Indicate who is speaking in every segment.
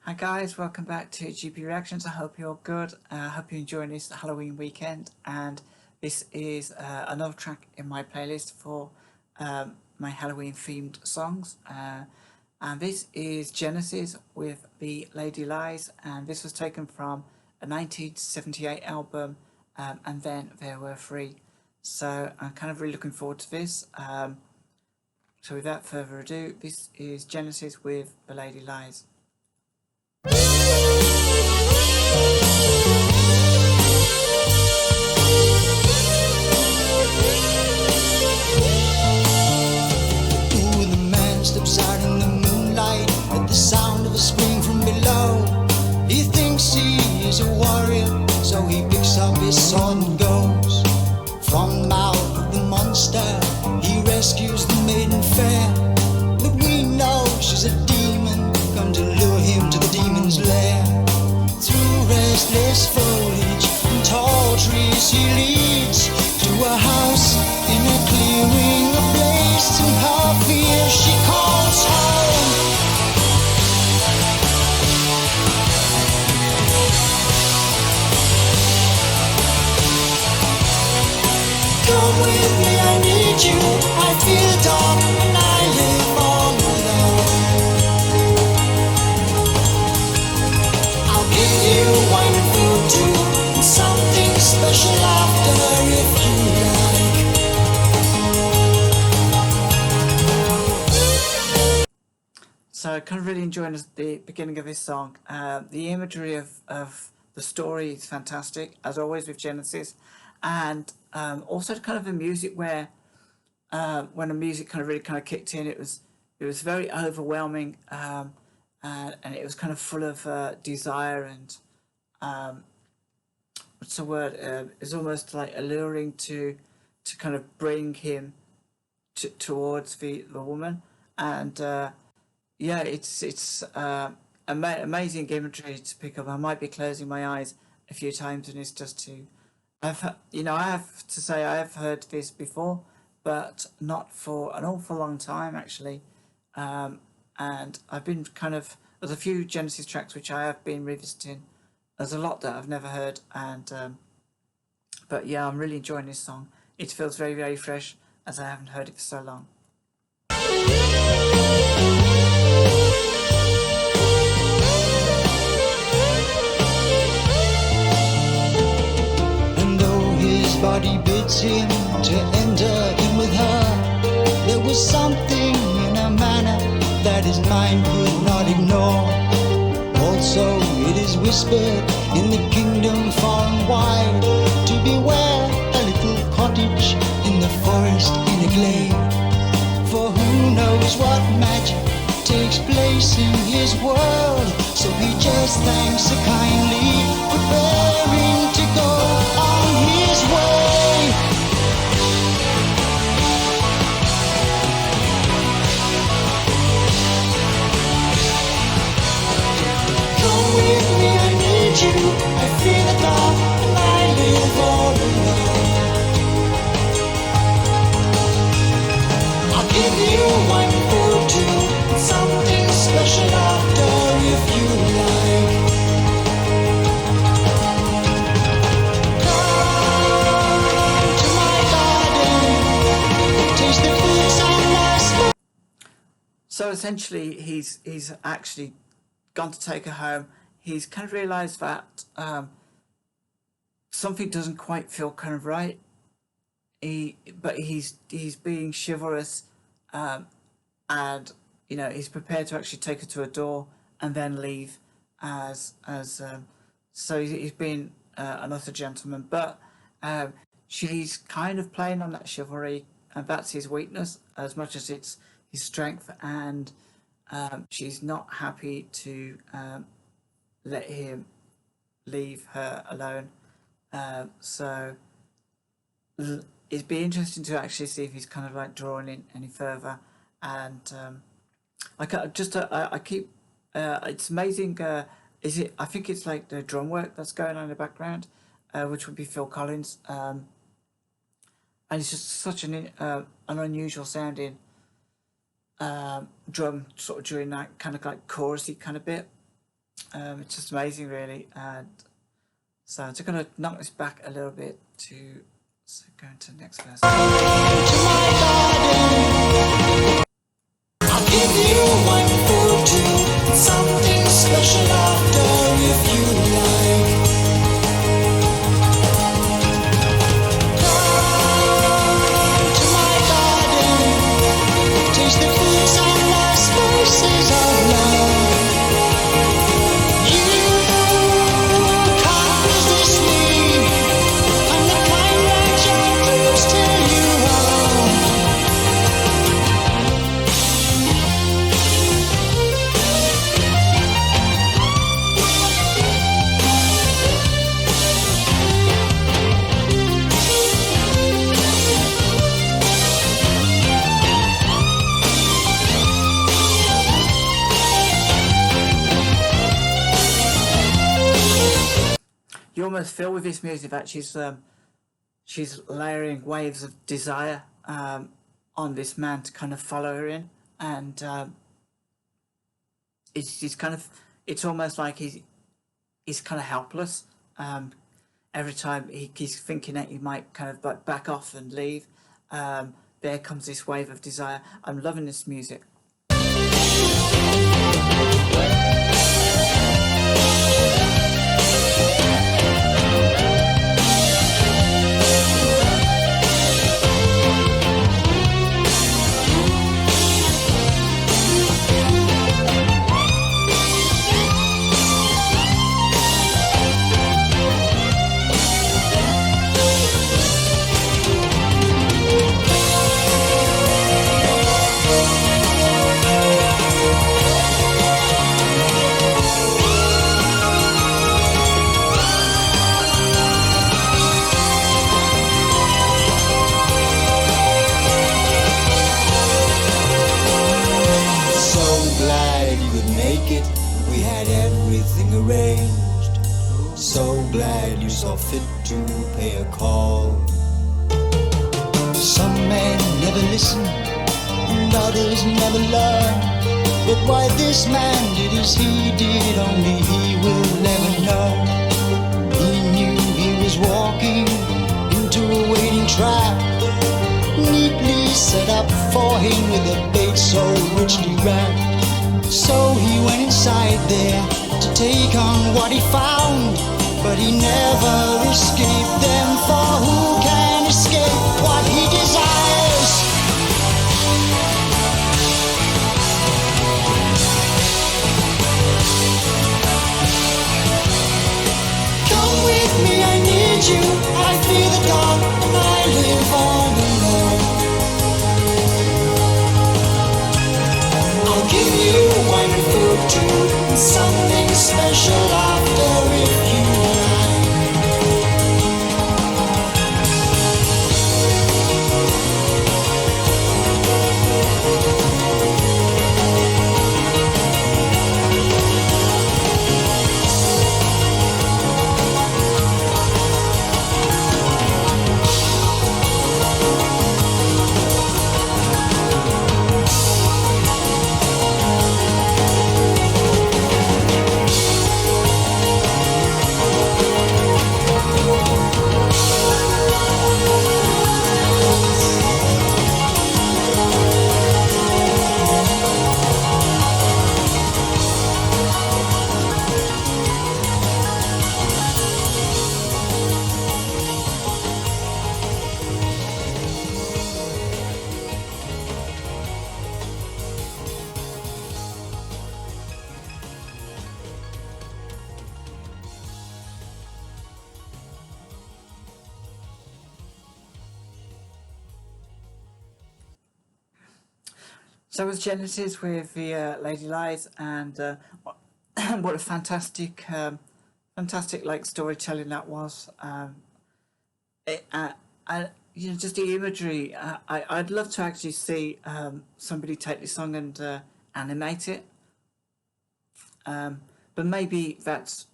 Speaker 1: Hi guys, welcome back to GP Reactions. I hope you're good. I hope you're enjoying this Halloween weekend. And this is another track in my playlist for my Halloween themed songs. And this is Genesis with The Lady Lies. And this was taken from a 1978 album. And then there were three. So I'm kind of really looking forward to this. So without further ado, this is Genesis with The Lady Lies.
Speaker 2: Steps out in the moonlight at the sound of a scream from below. He thinks he is a warrior, so he picks up his sword and goes. From the mouth of the monster, he rescues the maiden fair. But we know she's a demon, come to lure him to the demon's lair. Through restless foliage and tall trees he leads to a house in a clearing, a place in her fear she calls home. Come with me, I need you, I feel dark and I live all alone. I'll give you wine and food too, and something special after if you like.
Speaker 1: So kind of really enjoying the beginning of this song. The imagery of the story is fantastic, as always with Genesis, and also kind of the music where when the music kind of really kind of kicked in, it was very overwhelming, and it was kind of full of desire and what's the word? It's almost like alluring to kind of bring him towards the woman, and yeah, it's amazing imagery to pick up. I might be closing my eyes a few times, and it's just to I have to say I have heard this before, but not for an awful long time actually. And I've been there's a few Genesis tracks which I have been revisiting. There's a lot that I've never heard, and but yeah, I'm really enjoying this song. It feels very, very fresh as I haven't heard it for so long.
Speaker 2: And though his body bids him to enter in with her, there was something in her manner that his mind could not ignore. Also it is whispered in the kingdom far and wide to beware a little cottage in the forest in a glade. For who knows what magic takes place in his world. So he just thanks her kindly, preparing to go on his way. Come with me, I need you, I feel the dark and I live all alone. I'll give you one food too, something special after if you like. Come to my garden, taste the fruits and my.
Speaker 1: So essentially, he's actually gone to take her home. He's kind of realised that something doesn't quite feel kind of right. But he's being chivalrous, and he's prepared to actually take her to a door and then leave so he's been an utter gentleman. But she's kind of playing on that chivalry, and that's his weakness as much as it's his strength, and she's not happy to let him leave her alone. So it'd be interesting to actually see if he's kind of like drawing in any further. And I keep it's amazing. Is it? I think it's like the drum work that's going on in the background, which would be Phil Collins. And it's just such an unusual sounding drum sort of during that kind of like chorusy kind of bit. It's just amazing, really. And so I'm just going to knock this back a little bit to go into the next verse.
Speaker 2: To my garden, I'll give you one food too, something special after if you like. Come to my garden, taste the fruits and the spices of love. You can't resist me. I'm the kind that your dreams tell you of.
Speaker 1: You almost feel with this music that she's layering waves of desire on this man to kind of follow her in, and it's kind of, it's almost like he's kind of helpless. Every time he's thinking that he might kind of like back off and leave, there comes this wave of desire. I'm loving this music. So glad you could make it. We had everything arranged. So glad you saw fit to pay a call. Some men never listen, and others never learn. But why this man did as he did, only he will never know. He knew he was walking into a waiting trap, neatly set up for him with a bait so richly wrapped. So he went inside there to take on what he found, but he never escaped them, for who can escape what he desires? Come with me, I need you. I feel the dark and I live all alone. I'll give you wine and food too, and something special after if you like. So was Genesis with the Lady Lies, and what a fantastic, fantastic like storytelling that was. You know, just the imagery. I'd love to actually see somebody take this song and animate it. But maybe that's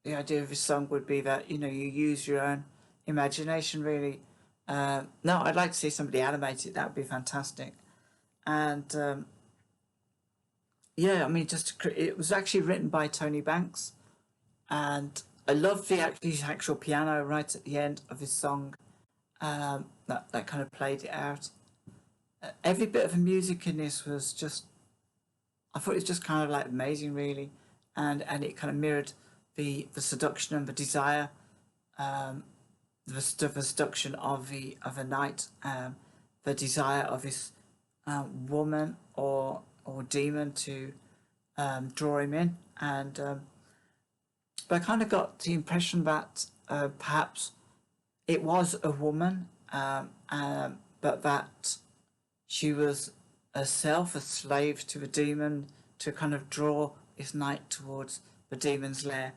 Speaker 1: the idea of this song, would be that, you know, you use your own imagination, really. No, I'd like to see somebody animate it. That would be fantastic. And yeah, I mean, it was actually written by Tony Banks, and I love his actual piano right at the end of his song. That kind of played it out. Every bit of the music in this was just, I thought it was just kind of like amazing, really, and it kind of mirrored the seduction and the desire, um, the seduction of a knight, the desire of this woman or demon to draw him in, and but I kind of got the impression that perhaps it was a woman, but that she was herself a slave to the demon to kind of draw this knight towards the demon's lair,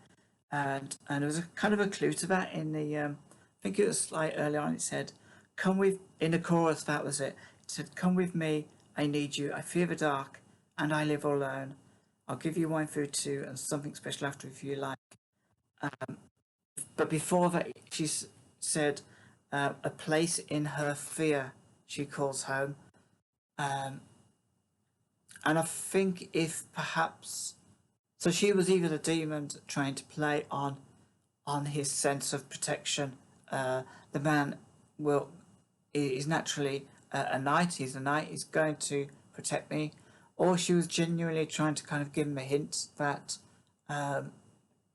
Speaker 1: and there was a kind of a clue to that in the I think it was like early on. It said, "Come with," in the chorus. That was it. It said, "Come with me. I need you. I fear the dark, and I live alone. I'll give you wine, food too, and something special after if you like." But before that, said, "A place in her fear she calls home." Um, and I think if perhaps, so she was either the demon trying to play on his sense of protection. The man will is naturally a knight. He's a knight. He's going to protect me, or she was genuinely trying to kind of give him a hint that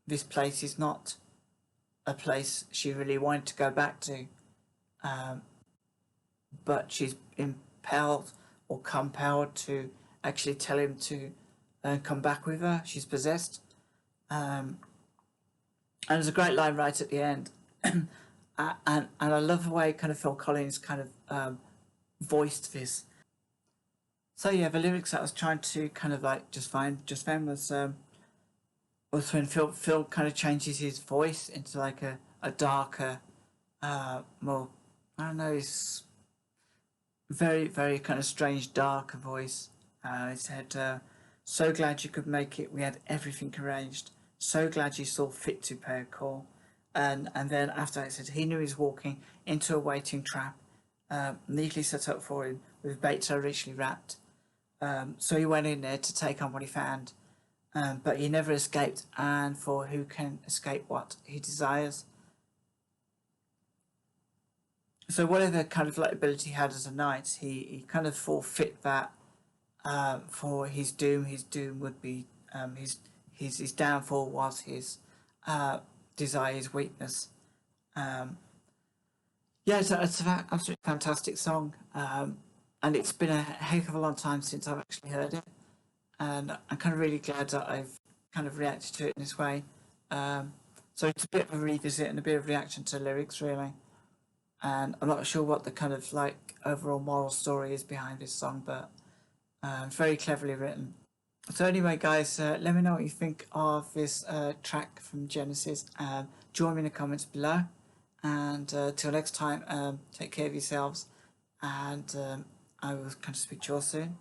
Speaker 1: this place is not a place she really wanted to go back to, but she's impelled or compelled to actually tell him to come back with her. She's possessed. And there's a great line right at the end. and I love the way kind of Phil Collins kind of voiced this. So yeah, the lyrics that I was trying to kind of like just then was when Phil kind of changes his voice into like a darker, more, I don't know, it's very, very kind of strange, darker voice. He said, "So glad you could make it. We had everything arranged. So glad you saw fit to pay a call." And then after that, it said he knew he was walking into a waiting trap, neatly set up for him with bait so richly wrapped. So he went in there to take on what he found, but he never escaped. And for who can escape what he desires? So whatever kind of like ability he had as a knight, he kind of forfeit that for his doom. His doom would be his downfall was his desire, his weakness. Yeah, it's an absolutely fantastic song, and it's been a heck of a long time since I've actually heard it, and I'm kind of really glad that I've kind of reacted to it in this way. So it's a bit of a revisit and a bit of reaction to the lyrics, really. And I'm not sure what the kind of like overall moral story is behind this song, but very cleverly written. So anyway, guys, let me know what you think of this track from Genesis. Join me in the comments below. And till next time, take care of yourselves. And I will kind of speak to you all soon.